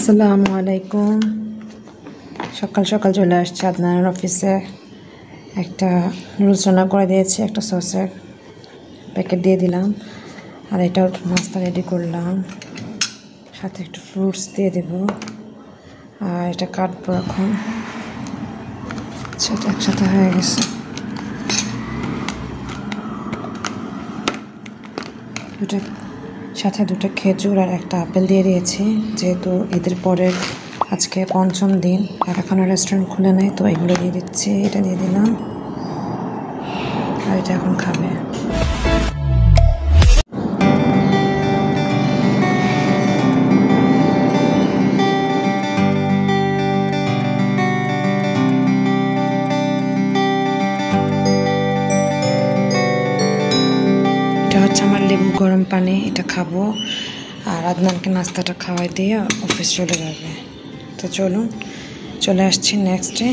আসসালামু আলাইকুম। সকাল সকাল চলে আসছে আদনানের অফিসে। একটা নুডলস রান্না করে দিয়েছি, একটা সসের প্যাকেট দিয়ে দিলাম, আর এটাও নাস্তা রেডি করলাম, সাথে একটু ফ্রুটস দিয়ে দেব, আর এটা কাটবো এখন। সেটা একসাথে হয়ে গেছে। সাথে দুটো খেজুর আর একটা আপেল দিয়ে দিয়েছি, যেহেতু ঈদের পরের আজকে পঞ্চম দিন আর এখনও রেস্টুরেন্ট খুলে নেই, তো এগুলো দিয়ে দিচ্ছি। এটা দিয়ে দিলাম, আর এটা এখন খাবে। এটা হচ্ছে আমার লেবু গরম পানি, এটা খাবো, আর আদনানকে নাস্তাটা খাওয়াই দিয়ে অফিস চলে যাবে। তো চলুন, চলে আসছি নেক্সট ডে।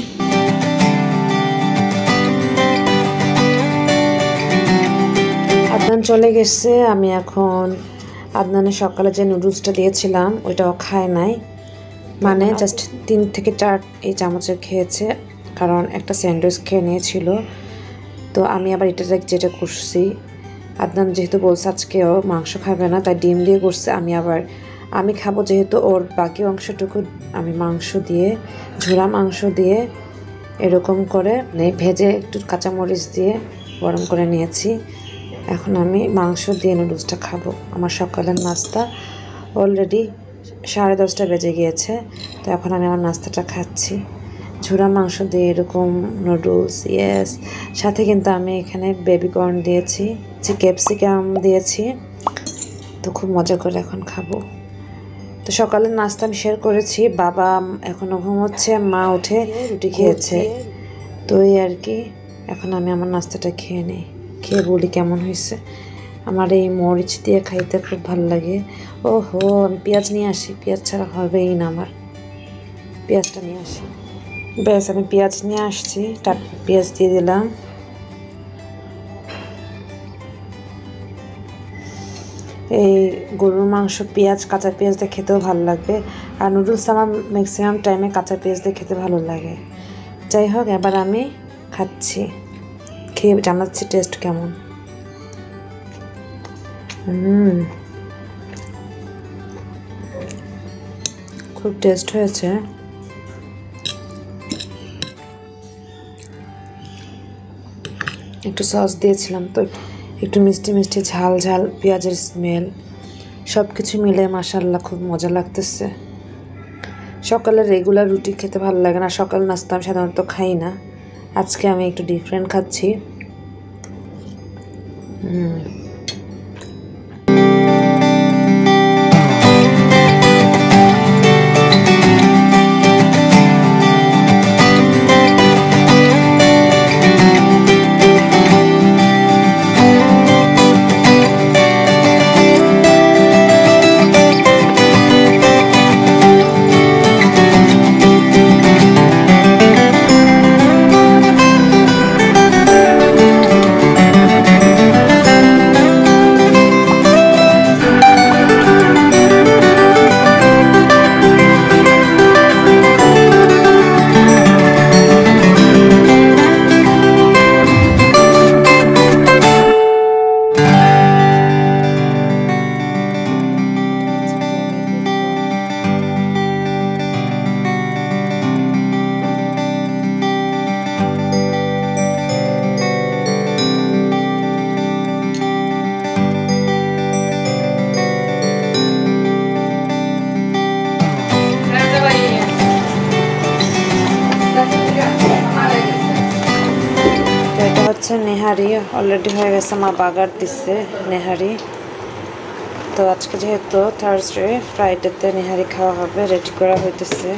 আদনান চলে গেছে। আমি এখন আদনানের সকালে যে নুডলসটা দিয়েছিলাম ওইটাও খায় নাই, মানে জাস্ট 3 থেকে 4 এই চামচের খেয়েছে, কারণ একটা স্যান্ডউইচ খেয়ে নিয়েছিল। তো আমি আবার এটা যেটা করছি, আদনান যেহেতু বলছে আজকেও মাংস খাবে না, তাই ডিম দিয়ে করছে। আমি খাবো যেহেতু, ওর বাকি অংশটুকু আমি মাংস দিয়ে, ঝোড়া মাংস দিয়ে এরকম করে ভেজে একটু কাঁচামরিচ দিয়ে গরম করে নিয়েছি। এখন আমি মাংস দিয়ে নুডলসটা খাবো। আমার সকালের নাস্তা অলরেডি 10:30 বেজে গিয়েছে, তো এখন আমি আমার নাস্তাটা খাচ্ছি ঝুরা মাংস দিয়ে এরকম নুডলস। ইয়েস, সাথে কিন্তু আমি এখানে বেবি কর্ন দিয়েছি, ক্যাপসিকাম দিয়েছি, তো খুব মজা করে এখন খাবো। তো সকালের নাস্তা আমি শেয়ার করেছি। বাবা এখনও ঘুমোচ্ছে, মা উঠে রুটি খেয়েছে, তো এই আর কি। এখন আমি আমার নাস্তাটা খেয়ে নিই, খেয়ে বলি কেমন হয়েছে। আমার এই মরিচ দিয়ে খাইতে খুব ভালো লাগে। ওহো, আমি পেঁয়াজ নিয়ে আসি, পেঁয়াজ ছাড়া হবেই না আমার। পেঁয়াজটা নিয়ে আসি, ব্যাস আমি পেঁয়াজ নিয়ে আসছি, পেঁয়াজ দিয়ে দিলাম। এই গরুর মাংস পেঁয়াজ, কাঁচা পেঁয়াজ দিয়ে খেতেও ভালো লাগবে, আর নুডলস আমার ম্যাক্সিমাম টাইমে কাঁচা পেঁয়াজ দিয়ে খেতে ভালো লাগে। যাই হোক, এবার আমি খাচ্ছি, খেয়ে জানাচ্ছি টেস্ট কেমন। খুব টেস্ট হয়েছে। একটু সস দিয়েছিলাম, তো একটু মিষ্টি মিষ্টি, ঝাল ঝাল, পেঁয়াজের স্মেল, সব কিছু মিলে মাশাআল্লাহ খুব মজা লাগতেছে। সকালে রেগুলার রুটি খেতে ভালো লাগে না, সকাল নাস্তা আমি সাধারণত খাই না, আজকে আমি একটু ডিফারেন্ট খাচ্ছি। নেহারি অলরেডি হয়ে গেছে, মা বাগার দিচ্ছে নেহারি। তো আজকে যেহেতু থার্সডে, ফ্রাইডেতে নেহারি খাওয়া হবে, রেডি করা হইতেছে।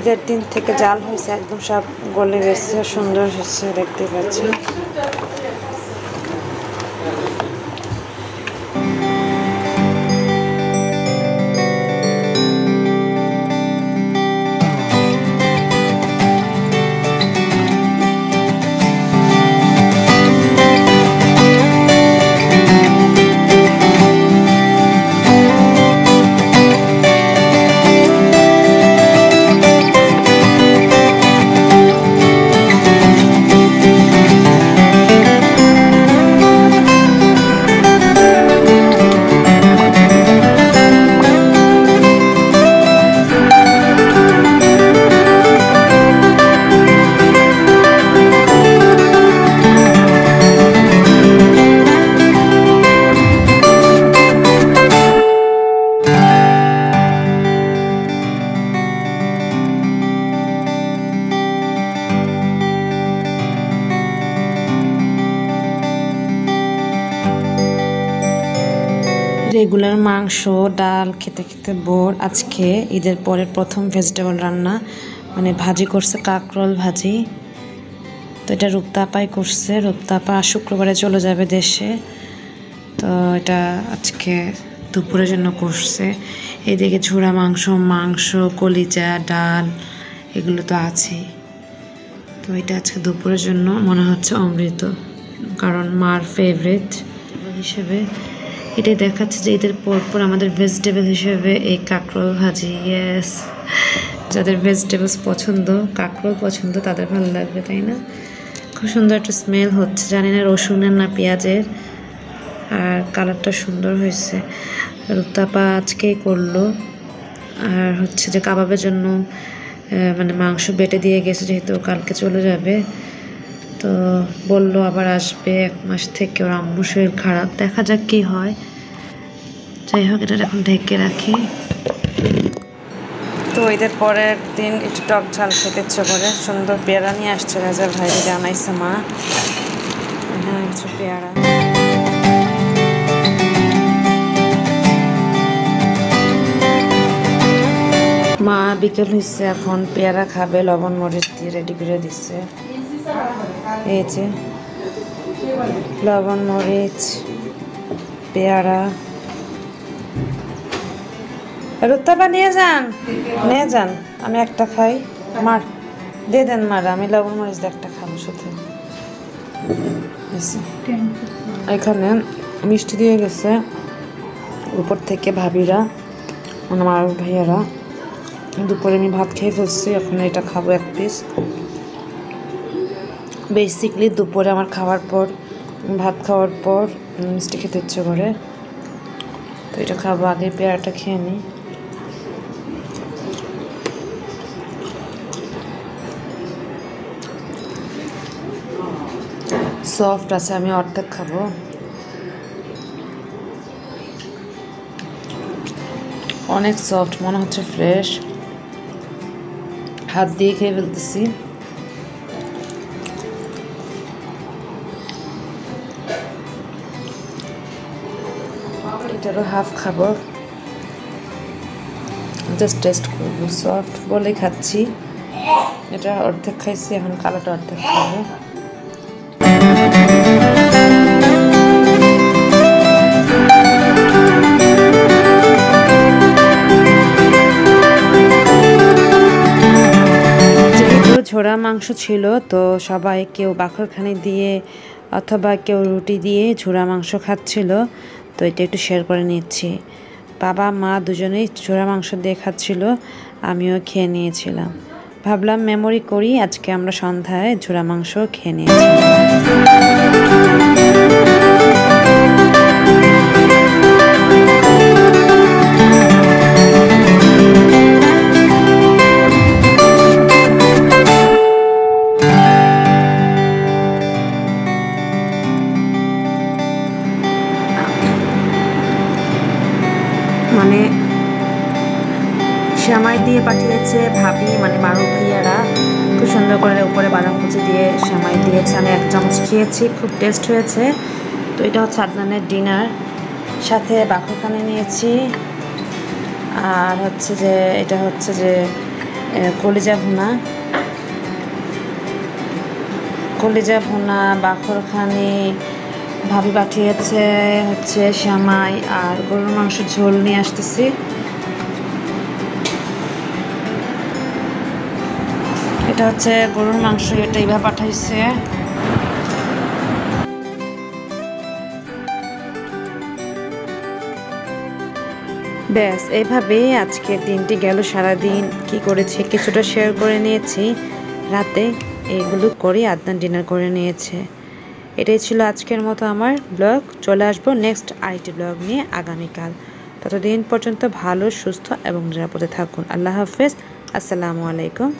ঈদের দিন থেকে জাল হয়েছে, একদম সব গলে গেছে, সুন্দর হচ্ছে দেখতে পাচ্ছি। রেগুলার মাংস ডাল খেতে খেতে বোর। আজকে ঈদের পরের প্রথম ভেজিটেবল রান্না, মানে ভাজি করছে, কাঁকরোল ভাজি। তো এটা রূপতাপাই করছে। রূপতাপা শুক্রবারে চলে যাবে দেশে, তো এটা আজকে দুপুরের জন্য করছে। এদিকে ঝুরা মাংস, কলিজা, ডাল এগুলো তো আছেই। তো এটা আজকে দুপুরের জন্য মনে হচ্ছে অমৃত, কারণ মার ফেভারিট হিসেবে এটাই দেখাচ্ছে যে ঈদের পর আমাদের ভেজিটেবল হিসেবে এই কাঁকরোল ভাজি। ইয়েস, যাদের ভেজিটেবলস পছন্দ, কাঁকরোল পছন্দ, তাদের ভালো লাগবে, তাই না? খুব সুন্দর একটা স্মেল হচ্ছে, জানি না রসুনের না পেঁয়াজের, আর কালারটা সুন্দর হয়েছে। রূপতাপা আজকেই করলো। আর হচ্ছে যে কাবাবের জন্য মানে মাংস বেটে দিয়ে গেছে, যেহেতু কালকে চলে যাবে। তো বললো আবার আসবে 1 মাস থেকে, ওর আম্মুর শরীর খারাপ, দেখা যাক কি হয়। যাই হোক, এটা এখন ঢেকে রাখি। তো ঈদের পরের দিন একটু টক ঝাল খেতে ইচ্ছে করে। সুন্দর পেয়ারা নিয়ে আসছে, রাজার ভাই জানাইছে মা। হ্যাঁ, কিছু পেয়ারা। মা বিকেল হয়েছে, এখন পেয়ারা খাবে, লবণ মরিচ দিয়ে রেডি করে দিচ্ছে। এই যে লবণ মরিচ, পেয়ারা। রূপতাপা নিয়ে যান, আমি একটা খাই। মার দিয়ে দেন মারা, আমি লবণ মরিচ দিয়ে একটা খাবো শুধু। এখানে মিষ্টি দিয়ে গেছে উপর থেকে ভাবিরা, মানে আমার ভাইয়ারা। দুপুরে আমি ভাত খেয়ে ফেলছি, এখন এটা খাবো 1 পিস। বেসিকলি দুপুরে আমার ভাত খাওয়ার পর মিষ্টি খেতে ইচ্ছে করে, তো এটা খাবো। আগে পেয়ারাটা খেয়ে নিই। সফট আছে, আমি অর্ধেক খাবো। অনেক সফট, মনে হচ্ছে ফ্রেশ। হাত দিয়ে খেয়ে ফেলতেছি। এটারও হাফ খাবো, জাস্ট টেস্ট করবো। সফট বলে খাচ্ছি, এটা অর্ধেক খাইছি, এখন কালোটা অর্ধেক খাবো। ঝোড়া মাংস ছিল, তো সবাই কেউ বাখরখানি দিয়ে অথবা কেউ রুটি দিয়ে ঝোড়া মাংস খাচ্ছিল, তো এটা একটু শেয়ার করে নিচ্ছি। বাবা মা দুজনেই ঝোড়া মাংস দিয়ে খাচ্ছিল, আমিও খেয়ে নিয়েছিলাম। ভাবলাম মেমোরি করি, আজকে আমরা সন্ধ্যায় ঝোড়া মাংস খেয়ে নিয়েছিলাম। মানে সেমাই দিয়ে পাঠিয়েছে ভাবি, মানে মারু ভাইয়ারা খুব সুন্দর করে উপরে বাদাম কুচি দিয়ে সেমাই দিয়েছে। আমি 1 চামচ খেয়েছি, খুব টেস্ট হয়েছে। তো এটা হচ্ছে আদনানের ডিনার, সাথে বাখরখানি নিয়েছি। আর হচ্ছে যে এটা হচ্ছে যে কলিজা ভুনা, বাখরখানি, ভাবি পাঠিয়েছে হচ্ছে সেমাই আর গরুর মাংস ঝোল নিয়ে আসতেছি। এটা হচ্ছে গরুর মাংস, এটা এইভাবে পাঠাইছে। ব্যাস এইভাবেই আজকের দিনটি গেল। সারাদিন কি করেছি কিছুটা শেয়ার করে নিয়েছি। রাতে এইগুলো করে আদনান ডিনার করে নিয়েছে। এটাই ছিল আজকের মতো আমার ব্লগ। চলে আসবো নেক্সট আরেকটি ব্লগ নিয়ে আগামীকাল। ততদিন পর্যন্ত ভালো, সুস্থ এবং নিরাপদে থাকুন। আল্লাহ হাফেজ। আসসালামু আলাইকুম।